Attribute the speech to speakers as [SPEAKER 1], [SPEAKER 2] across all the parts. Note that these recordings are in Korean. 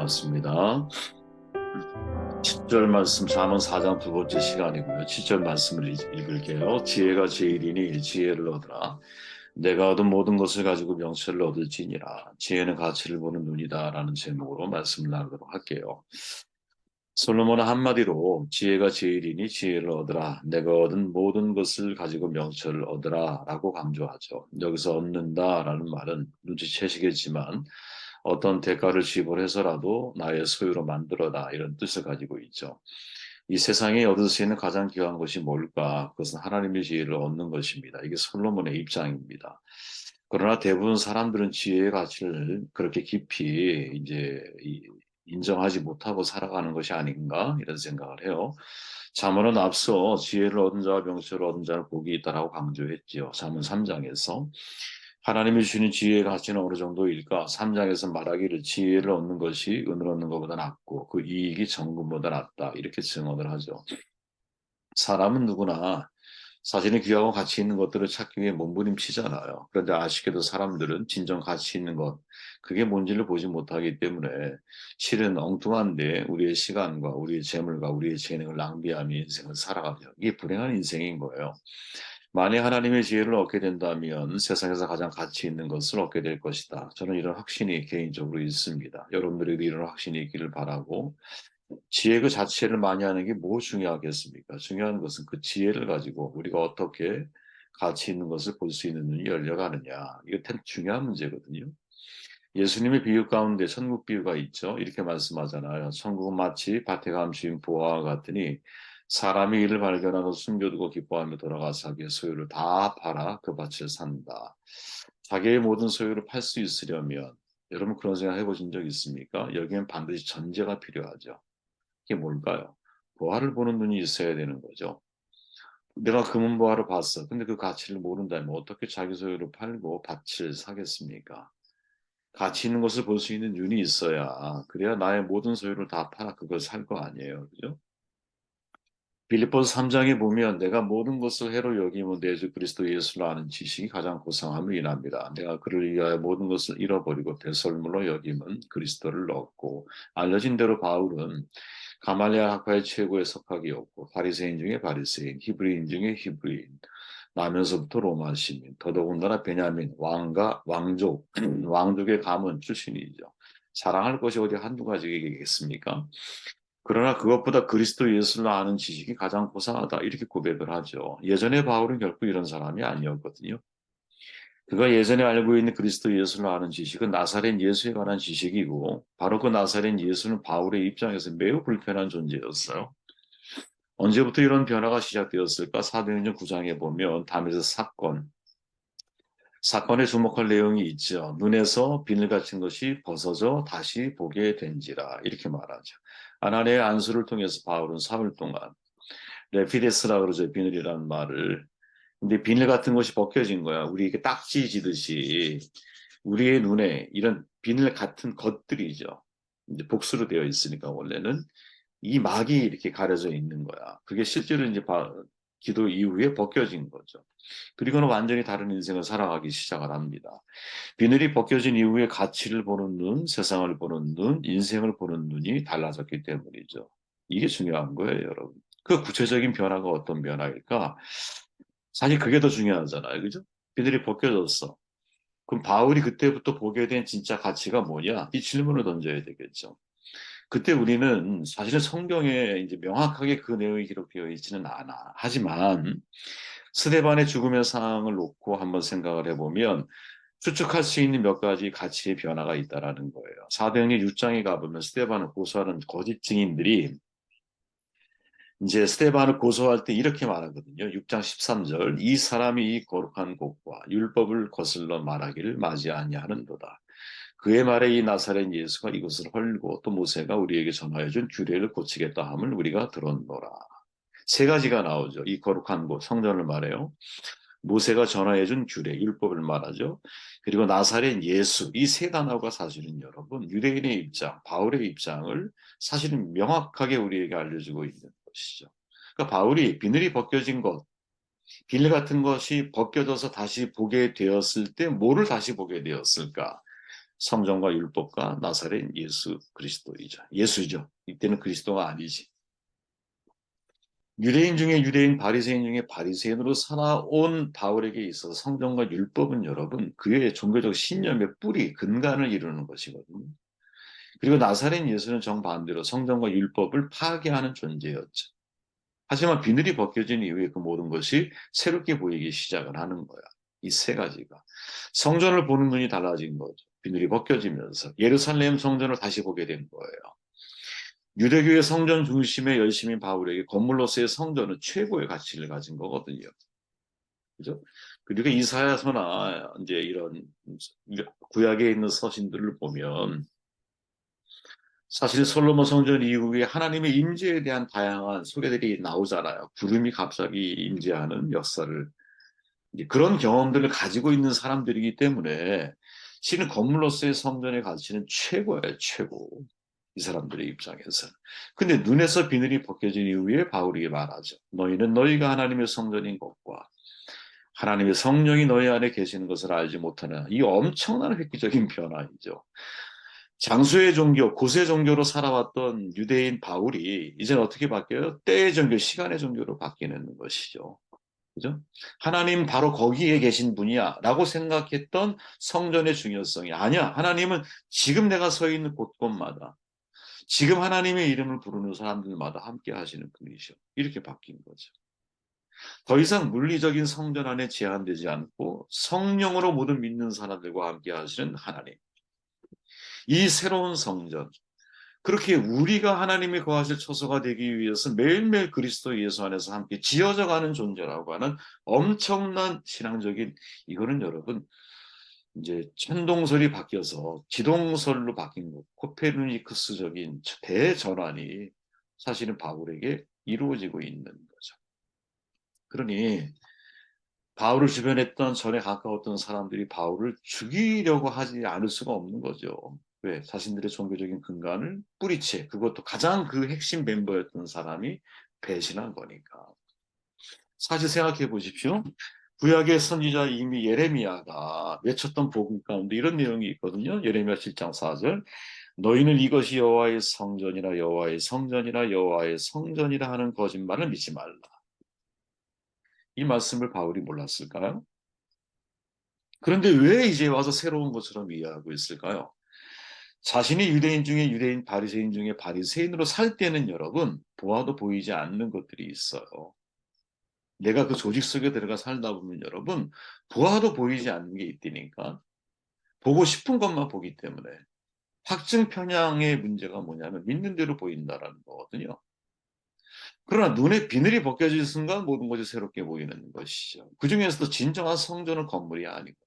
[SPEAKER 1] 나왔습니다. 7절 말씀 잠언 4장 두 번째 시간이고요. 7절 말씀을 읽을게요. 지혜가 제일이니 지혜를 얻으라. 내가 얻은 모든 것을 가지고 명철을 얻을지니라. 지혜는 가치를 보는 눈이다 라는 제목으로 말씀을 나누도록 할게요. 솔로몬은 한마디로 지혜가 제일이니 지혜를 얻으라. 내가 얻은 모든 것을 가지고 명철을 얻으라 라고 강조하죠. 여기서 얻는다 라는 말은 눈치채시겠지만 어떤 대가를 지불해서라도 나의 소유로 만들어라 이런 뜻을 가지고 있죠. 이 세상에 얻을 수 있는 가장 귀한 것이 뭘까? 그것은 하나님의 지혜를 얻는 것입니다. 이게 솔로몬의 입장입니다. 그러나 대부분 사람들은 지혜의 가치를 그렇게 깊이 인정하지 못하고 살아가는 것이 아닌가 이런 생각을 해요. 잠언은 앞서 지혜를 얻은 자와 명철을 얻은 자는 복이 있다라고 강조했지요. 잠언 3장에서 하나님이 주시는 지혜의 가치는 어느 정도일까? 3장에서 말하기를 지혜를 얻는 것이 은을 얻는 것보다 낫고 그 이익이 정금보다 낫다 이렇게 증언을 하죠. 사람은 누구나 자신의 귀하고 가치 있는 것들을 찾기 위해 몸부림치잖아요. 그런데 아쉽게도 사람들은 진정 가치 있는 것, 그게 뭔지를 보지 못하기 때문에 실은 엉뚱한데 우리의 시간과 우리의 재물과 우리의 재능을 낭비하며 인생을 살아가죠. 이게 불행한 인생인 거예요. 만약 하나님의 지혜를 얻게 된다면 세상에서 가장 가치 있는 것을 얻게 될 것이다. 저는 이런 확신이 개인적으로 있습니다. 여러분들에게도 이런 확신이 있기를 바라고 지혜 그 자체를 많이 하는 게 뭐 중요하겠습니까? 중요한 것은 그 지혜를 가지고 우리가 어떻게 가치 있는 것을 볼 수 있는 눈이 열려가느냐. 이거 참 중요한 문제거든요. 예수님의 비유 가운데 천국 비유가 있죠. 이렇게 말씀하잖아요. 천국은 마치 밭에 감추인 보화와 같으니 사람이 이를 발견하고 숨겨두고 기뻐하며 돌아가서 자기의 소유를 다 팔아 그 밭을 산다. 자기의 모든 소유를 팔 수 있으려면 여러분 그런 생각 해보신 적 있습니까? 여기엔 반드시 전제가 필요하죠. 이게 뭘까요? 보화를 보는 눈이 있어야 되는 거죠. 내가 금은보화를 봤어. 근데 그 가치를 모른다면 어떻게 자기 소유를 팔고 밭을 사겠습니까? 가치 있는 것을 볼 수 있는 눈이 있어야 그래야 나의 모든 소유를 다 팔아 그걸 살 거 아니에요. 그죠? 빌립보서 3장에 보면 내가 모든 것을 해로 여기면 내 주 그리스도 예수를 아는 지식이 가장 고상함을 인합니다. 내가 그를 위하여 모든 것을 잃어버리고 배설물로 여기면 그리스도를 얻고 알려진 대로 바울은 가말리알 학파의 최고의 석학이었고 바리새인 중에 바리새인, 히브리인 중에 히브리인, 나면서부터 로마 시민, 더더군다나 베냐민 왕과 왕족, 왕족의 가문 출신이죠. 자랑할 것이 어디 한두 가지겠습니까? 그러나 그것보다 그리스도 예수를 아는 지식이 가장 고상하다 이렇게 고백을 하죠. 예전에 바울은 결코 이런 사람이 아니었거든요. 그가 예전에 알고 있는 그리스도 예수를 아는 지식은 나사렛 예수에 관한 지식이고 바로 그 나사렛 예수는 바울의 입장에서 매우 불편한 존재였어요. 언제부터 이런 변화가 시작되었을까? 사도행전 9장에 보면 다메섹 사건에 주목할 내용이 있죠. 눈에서 비늘 같은 것이 벗어져 다시 보게 된지라 이렇게 말하죠. 아나니의 안수를 통해서 바울은 사흘 동안 레피데스라 그러죠. 비늘이라는 말을. 근데 비늘 같은 것이 벗겨진 거야. 우리 이게 딱지 지듯이 우리의 눈에 이런 비늘 같은 것들이죠. 이제 복수로 되어 있으니까 원래는 이 막이 이렇게 가려져 있는 거야. 그게 실제로 기도 이후에 벗겨진 거죠. 그리고는 완전히 다른 인생을 살아가기 시작을 합니다. 비늘이 벗겨진 이후에 가치를 보는 눈, 세상을 보는 눈, 인생을 보는 눈이 달라졌기 때문이죠. 이게 중요한 거예요, 여러분. 그 구체적인 변화가 어떤 변화일까? 사실 그게 더 중요하잖아요. 그죠? 비늘이 벗겨졌어. 그럼 바울이 그때부터 보게 된 진짜 가치가 뭐냐? 이 질문을 던져야 되겠죠. 그때 우리는 사실은 성경에 이제 명확하게 그 내용이 기록되어 있지는 않아. 하지만 스데반의 죽음의 상황을 놓고 한번 생각을 해보면 추측할 수 있는 몇 가지 가치의 변화가 있다라는 거예요. 사도행전 6장에 가보면 스데반을 고소하는 거짓 증인들이 이제 스데반을 고소할 때 이렇게 말하거든요. 6장 13절 이 사람이 이 거룩한 곳과 율법을 거슬러 말하기를 맞이 아니하는도다. 그의 말에 이 나사렛 예수가 이것을 헐고 또 모세가 우리에게 전하여준 규례를 고치겠다 함을 우리가 들었노라. 세 가지가 나오죠. 이 거룩한 곳, 성전을 말해요. 모세가 전하해준 규례, 율법을 말하죠. 그리고 나사렛 예수, 이 세 단어가 사실은 여러분 유대인의 입장, 바울의 입장을 사실은 명확하게 우리에게 알려주고 있는 것이죠. 그러니까 바울이 비늘이 벗겨진 것, 비늘 같은 것이 벗겨져서 다시 보게 되었을 때 뭐를 다시 보게 되었을까? 성전과 율법과 나사렛 예수 그리스도이죠. 예수죠. 이때는 그리스도가 아니지. 유대인 중에 유대인, 바리새인 중에 바리새인으로 살아온 바울에게 있어서 성경과 율법은 여러분 그의 종교적 신념의 뿌리, 근간을 이루는 것이거든요. 그리고 나사렛 예수는 정반대로 성경과 율법을 파괴하는 존재였죠. 하지만 비늘이 벗겨진 이후에 그 모든 것이 새롭게 보이기 시작을 하는 거야. 이 세 가지가. 성전을 보는 눈이 달라진 거죠. 비늘이 벗겨지면서 예루살렘 성전을 다시 보게 된 거예요. 유대교의 성전 중심의 열심인 바울에게 건물로서의 성전은 최고의 가치를 가진 거거든요. 그죠? 그리고 이사야서나 이제 이런 구약에 있는 서신들을 보면 사실 솔로몬 성전 이후에 하나님의 임재에 대한 다양한 소개들이 나오잖아요. 구름이 갑자기 임재하는 역사를 이제 그런 경험들을 가지고 있는 사람들이기 때문에 실은 건물로서의 성전의 가치는 최고예요, 최고. 이 사람들의 입장에서. 근데 눈에서 비늘이 벗겨진 이후에 바울이 말하죠. 너희는 너희가 하나님의 성전인 것과 하나님의 성령이 너희 안에 계시는 것을 알지 못하나 이 엄청난 획기적인 변화이죠. 장수의 종교, 고세 종교로 살아왔던 유대인 바울이 이제는 어떻게 바뀌어요? 때의 종교, 시간의 종교로 바뀌는 것이죠. 그죠? 하나님 바로 거기에 계신 분이야 라고 생각했던 성전의 중요성이 아니야. 하나님은 지금 내가 서 있는 곳곳마다 지금 하나님의 이름을 부르는 사람들마다 함께 하시는 분이셔. 이렇게 바뀐 거죠. 더 이상 물리적인 성전 안에 제한되지 않고 성령으로 모든 믿는 사람들과 함께 하시는 하나님. 이 새로운 성전. 그렇게 우리가 하나님이 거하실 처소가 되기 위해서 매일매일 그리스도 예수 안에서 함께 지어져 가는 존재라고 하는 엄청난 신앙적인 이거는 여러분 이제 천동설이 바뀌어서 지동설로 바뀐 것, 코페르니쿠스적인 대전환이 사실은 바울에게 이루어지고 있는 거죠. 그러니 바울을 주변했던 전에 가까웠던 사람들이 바울을 죽이려고 하지 않을 수가 없는 거죠. 왜? 자신들의 종교적인 근간을 뿌리채 그것도 가장 그 핵심 멤버였던 사람이 배신한 거니까. 사실 생각해 보십시오. 구약의 선지자 이미 예레미야가 외쳤던 복음 가운데 이런 내용이 있거든요. 예레미야 7장 4절. 너희는 이것이 여호와의 성전이라 여호와의 성전이라 여호와의 성전이라 하는 거짓말을 믿지 말라. 이 말씀을 바울이 몰랐을까요? 그런데 왜 이제 와서 새로운 것처럼 이해하고 있을까요? 자신이 유대인 중에 유대인, 바리새인 중에 바리새인으로 살 때는 여러분 보아도 보이지 않는 것들이 있어요. 내가 그 조직 속에 들어가 살다 보면 여러분 보아도 보이지 않는 게 있다니까. 보고 싶은 것만 보기 때문에. 확증 편향의 문제가 뭐냐면 믿는 대로 보인다라는 거거든요. 그러나 눈에 비늘이 벗겨진 순간 모든 것이 새롭게 보이는 것이죠. 그중에서도 진정한 성전은 건물이 아니구나.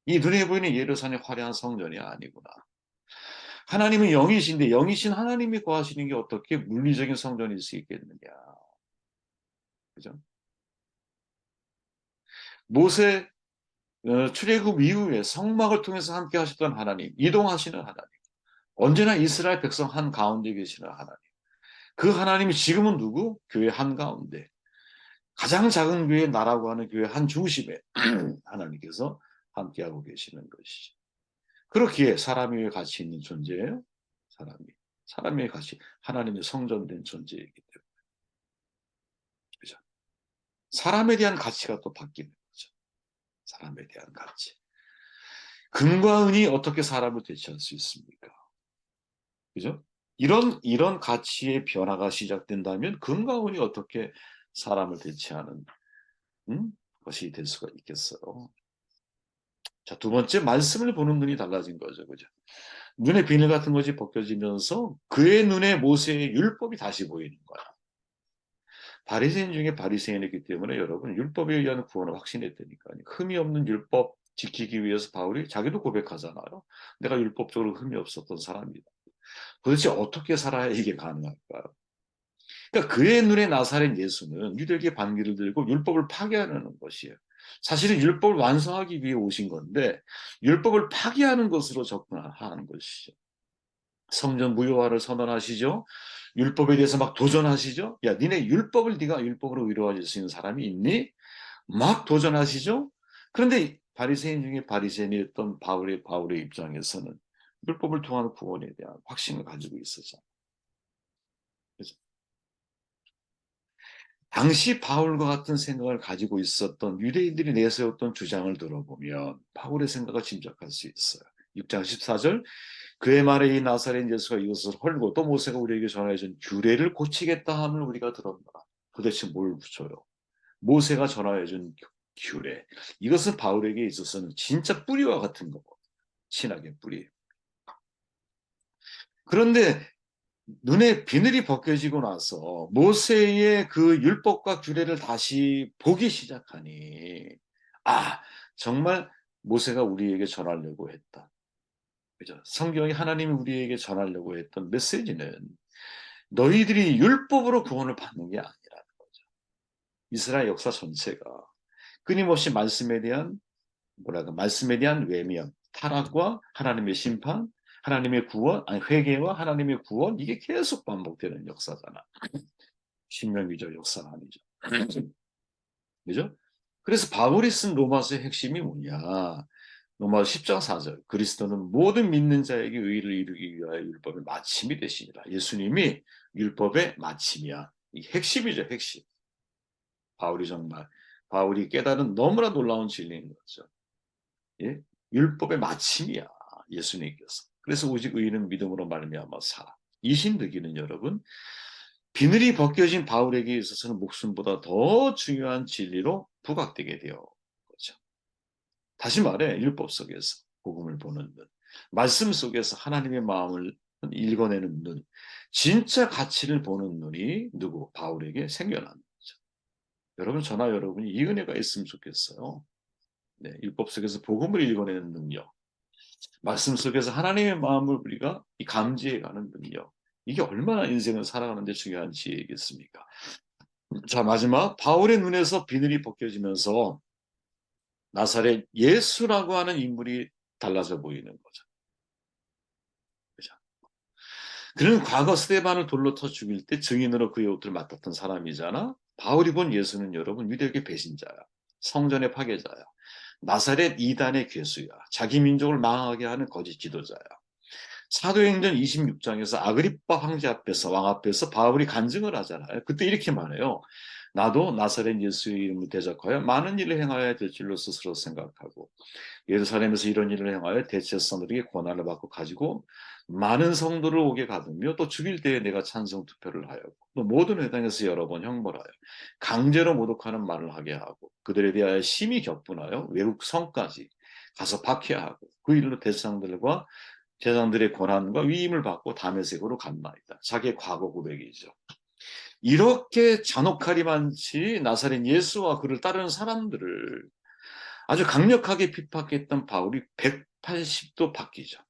[SPEAKER 1] 이 눈에 보이는 예루살렘의 화려한 성전이 아니구나. 하나님은 영이신데 영이신 하나님이 거하시는 게 어떻게 물리적인 성전일 수 있겠느냐. 그죠? 모세 출애굽 이후에 성막을 통해서 함께 하셨던 하나님, 이동하시는 하나님, 언제나 이스라엘 백성 한가운데 계시는 하나님. 그 하나님이 지금은 누구? 교회 한가운데. 가장 작은 교회 나라고 하는 교회 한 중심에 하나님께서 함께하고 계시는 것이죠. 그렇기에 사람이 왜 가치 있는 존재예요? 사람이 가치, 하나님의 성전된 존재이기 때문에. 그죠? 사람에 대한 가치가 또 바뀌는 거죠. 사람에 대한 가치. 금과 은이 어떻게 사람을 대체할 수 있습니까? 그죠? 이런 가치의 변화가 시작된다면 금과 은이 어떻게 사람을 대체하는 것이 될 수가 있겠어요. 자, 두 번째 말씀을 보는 눈이 달라진 거죠. 그죠? 눈에 비늘 같은 것이 벗겨지면서 그의 눈에 모세의 율법이 다시 보이는 거야. 바리새인 중에 바리새인이기 때문에 여러분 율법에 의한 구원을 확신했다니까요. 흠이 없는 율법 지키기 위해서 바울이 자기도 고백하잖아요. 내가 율법적으로 흠이 없었던 사람이다. 도대체 어떻게 살아야 이게 가능할까요? 그러니까 그의 눈에 나사렛 예수는 유대계 반기를 들고 율법을 파괴하는 것이에요. 사실은 율법을 완성하기 위해 오신 건데 율법을 파괴하는 것으로 접근하는 것이죠. 성전 무효화를 선언하시죠. 율법에 대해서 막 도전하시죠. 야, 니네 율법을 네가 율법으로 위로할 수 있는 사람이 있니? 막 도전하시죠. 그런데 바리새인 중에 바리새인이었던 바울의 입장에서는 율법을 통한 구원에 대한 확신을 가지고 있었잖아요. 그죠? 당시 바울과 같은 생각을 가지고 있었던 유대인들이 내세웠던 주장을 들어보면 바울의 생각을 짐작할 수 있어요. 6장 14절, 그의 말에 이 나사렛 예수가 이것을 헐고 또 모세가 우리에게 전하여준 규례를 고치겠다 함을 우리가 들었노라. 도대체 뭘 붙여요? 모세가 전하여준 규례. 이것은 바울에게 있어서는 진짜 뿌리와 같은 거고, 신학의 뿌리. 그런데 눈에 비늘이 벗겨지고 나서 모세의 그 율법과 규례를 다시 보기 시작하니, 아, 정말 모세가 우리에게 전하려고 했다. 그죠? 성경이 하나님이 우리에게 전하려고 했던 메시지는 너희들이 율법으로 구원을 받는 게 아니라는 거죠. 이스라엘 역사 전체가 끊임없이 말씀에 대한 외면, 타락과 하나님의 심판, 하나님의 구원, 아니 회개와 하나님의 구원, 이게 계속 반복되는 역사잖아. 신명기적 역사는 아니죠. 그죠? 그래서 바울이 쓴 로마서의 핵심이 뭐냐? 로마서 10장 4절. 그리스도는 모든 믿는 자에게 의를 이루기 위하여 율법의 마침이 되시니라. 예수님이 율법의 마침이야. 이 핵심이죠, 핵심. 바울이 깨달은 너무나 놀라운 진리인 거죠. 예? 율법의 마침이야, 예수님께서. 그래서 오직 의인은 믿음으로 말미암아 살아. 이신득이는 여러분, 비늘이 벗겨진 바울에게 있어서는 목숨보다 더 중요한 진리로 부각되게 되어 거죠. 다시 말해, 율법 속에서 복음을 보는 눈, 말씀 속에서 하나님의 마음을 읽어내는 눈, 진짜 가치를 보는 눈이 바울에게 생겨난 거죠. 여러분, 저나 여러분이 이 은혜가 있으면 좋겠어요. 네, 율법 속에서 복음을 읽어내는 능력, 말씀 속에서 하나님의 마음을 우리가 감지해가는 능력, 이게 얼마나 인생을 살아가는 데 중요한 지혜이겠습니까? 자, 마지막 바울의 눈에서 비늘이 벗겨지면서 나사렛 예수라고 하는 인물이 달라져 보이는 거죠. 그죠? 그는 과거 스데반을 돌로 터 죽일 때 증인으로 그의 옷을 맡았던 사람이잖아. 바울이 본 예수는 여러분 유대교의 배신자야. 성전의 파괴자야. 나사렛 이단의 괴수야. 자기 민족을 망하게 하는 거짓 지도자야. 사도행전 26장에서 아그리빠 왕 앞에서 바울이 간증을 하잖아요. 그때 이렇게 말해요. 나도 나사렛 예수의 이름을 대적하여 많은 일을 행하여야 될 줄로 스스로 생각하고 예루살렘에서 이런 일을 행하여 대체성들에게 고난을 받고 가지고 많은 성도를 오게 가두며 또 죽일 때에 내가 찬성 투표를 하였고 또 모든 회당에서 여러 번 형벌하여 강제로 모독하는 말을 하게 하고 그들에 대하여 심히 격분하여 외국 성까지 가서 박해하고 그 일로 대상들과 제장들의 권한과 위임을 받고 다메섹으로 간나이다. 자기의 과거 고백이죠. 이렇게 잔혹하리 많지 나사렛 예수와 그를 따르는 사람들을 아주 강력하게 핍박했던 바울이 180도 바뀌죠.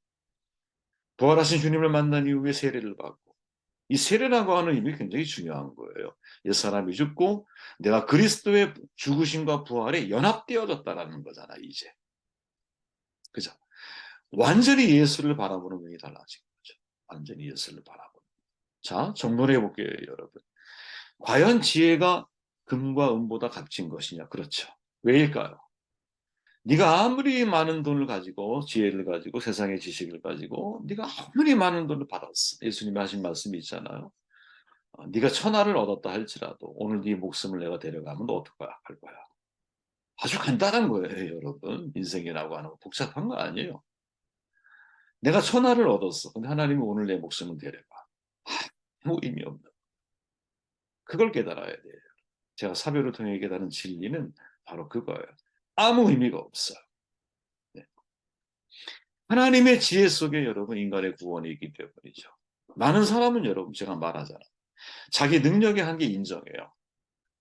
[SPEAKER 1] 부활하신 주님을 만난 이후에 세례를 받고 이 세례라고 하는 의미 굉장히 중요한 거예요. 옛사람이 죽고 내가 그리스도의 죽으심과 부활에 연합되어졌다라는 거잖아 이제. 그죠? 완전히 예수를 바라보는 눈이 달라진 거죠. 완전히 예수를 바라보는. 자, 정론해 볼게요, 여러분. 과연 지혜가 금과 은보다 값진 것이냐? 그렇죠. 왜일까요? 네가 아무리 많은 돈을 가지고 지혜를 가지고 세상의 지식을 가지고 네가 아무리 많은 돈을 받았어. 예수님이 하신 말씀이 있잖아요. 네가 천하를 얻었다 할지라도 오늘 네 목숨을 내가 데려가면 너 어떡할 거야? 아주 간단한 거예요, 여러분. 인생이라고 하는 거 복잡한 거 아니에요. 내가 천하를 얻었어. 근데 하나님이 오늘 내 목숨을 데려가. 아무 의미 없는. 그걸 깨달아야 돼요. 제가 사별을 통해 깨달은 진리는 바로 그거예요. 아무 의미가 없어요. 네. 하나님의 지혜 속에 여러분 인간의 구원이 있기 때문이죠. 많은 사람은 여러분 제가 말하잖아요. 자기 능력의 한계 인정해요.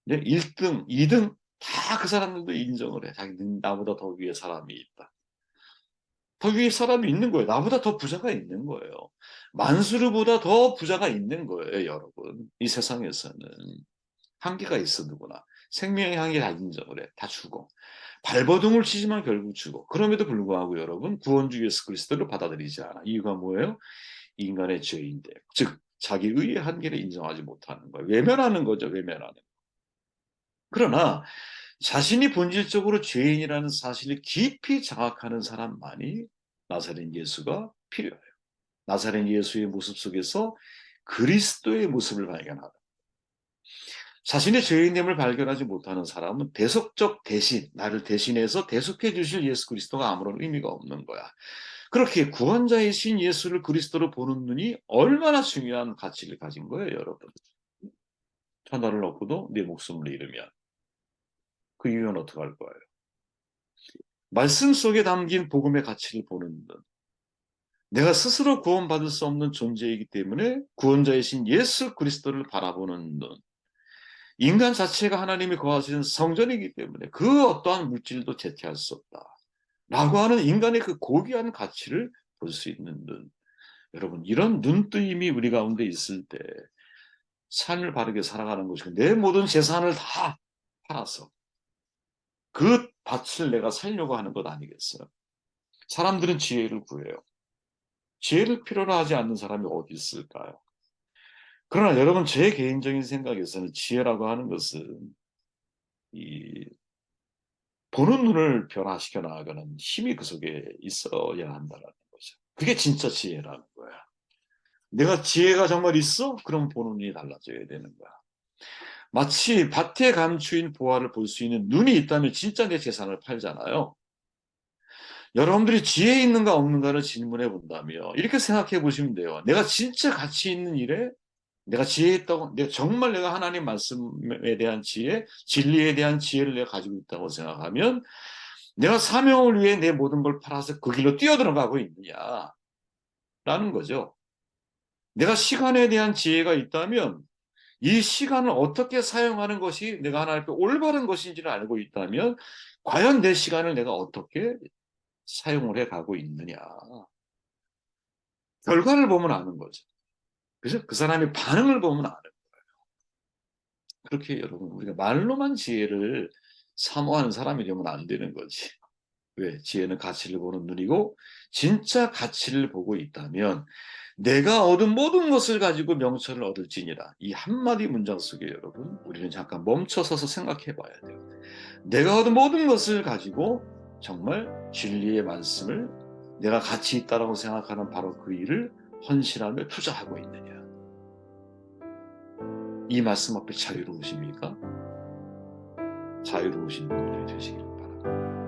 [SPEAKER 1] 네? 1등, 2등 다 그 사람들도 인정을 해. 나보다 더 위에 사람이 있다. 더 위에 사람이 있는 거예요. 나보다 더 부자가 있는 거예요. 만수르보다 더 부자가 있는 거예요, 여러분. 이 세상에서는. 한계가 있어, 누구나. 생명의 한계 다 인정을 해. 다 죽어. 발버둥을 치지만 결국 죽어. 그럼에도 불구하고 여러분, 구원주 예수 그리스도를 받아들이지 않아. 이유가 뭐예요? 인간의 죄인데. 즉, 자기 의의 한계를 인정하지 못하는 거예요. 외면하는 거죠, 외면하는. 그러나 자신이 본질적으로 죄인이라는 사실을 깊이 자각하는 사람만이 나사렛 예수가 필요해요. 나사렛 예수의 모습 속에서 그리스도의 모습을 발견하다. 자신의 죄인됨을 발견하지 못하는 사람은 대속적 대신, 나를 대신해서 대속해 주실 예수 그리스도가 아무런 의미가 없는 거야. 그렇게 구원자이신 예수를 그리스도로 보는 눈이 얼마나 중요한 가치를 가진 거예요, 여러분. 천하를 얻고도 내 목숨을 잃으면 그 이유는 어떻게 할 거예요? 말씀 속에 담긴 복음의 가치를 보는 눈. 내가 스스로 구원받을 수 없는 존재이기 때문에 구원자이신 예수 그리스도를 바라보는 눈. 인간 자체가 하나님이 거하시는 성전이기 때문에 그 어떠한 물질도 대체할 수 없다. 라고 하는 인간의 그 고귀한 가치를 볼 수 있는 눈. 여러분, 이런 눈뜨임이 우리 가운데 있을 때 삶을 바르게 살아가는 것이고 내 모든 재산을 다 팔아서 그 밭을 내가 살려고 하는 것 아니겠어요? 사람들은 지혜를 구해요. 지혜를 필요로 하지 않는 사람이 어디 있을까요? 그러나 여러분, 제 개인적인 생각에서는 지혜라고 하는 것은 이 보는 눈을 변화시켜 나가는 힘이 그 속에 있어야 한다는 거죠. 그게 진짜 지혜라는 거야. 내가 지혜가 정말 있어? 그럼 보는 눈이 달라져야 되는 거야. 마치 밭에 감추인 보화를 볼 수 있는 눈이 있다면 진짜 내 재산을 팔잖아요. 여러분들이 지혜 있는가 없는가를 질문해 본다며 이렇게 생각해 보시면 돼요. 내가 진짜 가치 있는 일에 내가 지혜 있다고, 정말 내가 하나님 말씀에 대한 지혜, 진리에 대한 지혜를 내가 가지고 있다고 생각하면 내가 사명을 위해 내 모든 걸 팔아서 그 길로 뛰어들어가고 있느냐라는 거죠. 내가 시간에 대한 지혜가 있다면 이 시간을 어떻게 사용하는 것이 내가 하나님 앞에 올바른 것인지를 알고 있다면 과연 내 시간을 내가 어떻게 사용을 해가고 있느냐. 결과를 보면 아는 거죠. 그래서 그 사람의 반응을 보면 아는 거예요. 그렇게 여러분, 우리가 말로만 지혜를 사모하는 사람이 되면 안 되는 거지. 왜? 지혜는 가치를 보는 눈이고 진짜 가치를 보고 있다면 내가 얻은 모든 것을 가지고 명철을 얻을지니라. 이 한마디 문장 속에 여러분, 우리는 잠깐 멈춰서서 생각해 봐야 돼요. 내가 얻은 모든 것을 가지고 정말 진리의 말씀을 내가 가치 있다라고 생각하는 바로 그 일을 헌신하며 투자하고 있느냐. 이 말씀 앞에 자유로우십니까? 자유로우신 분들이 되시길 바랍니다.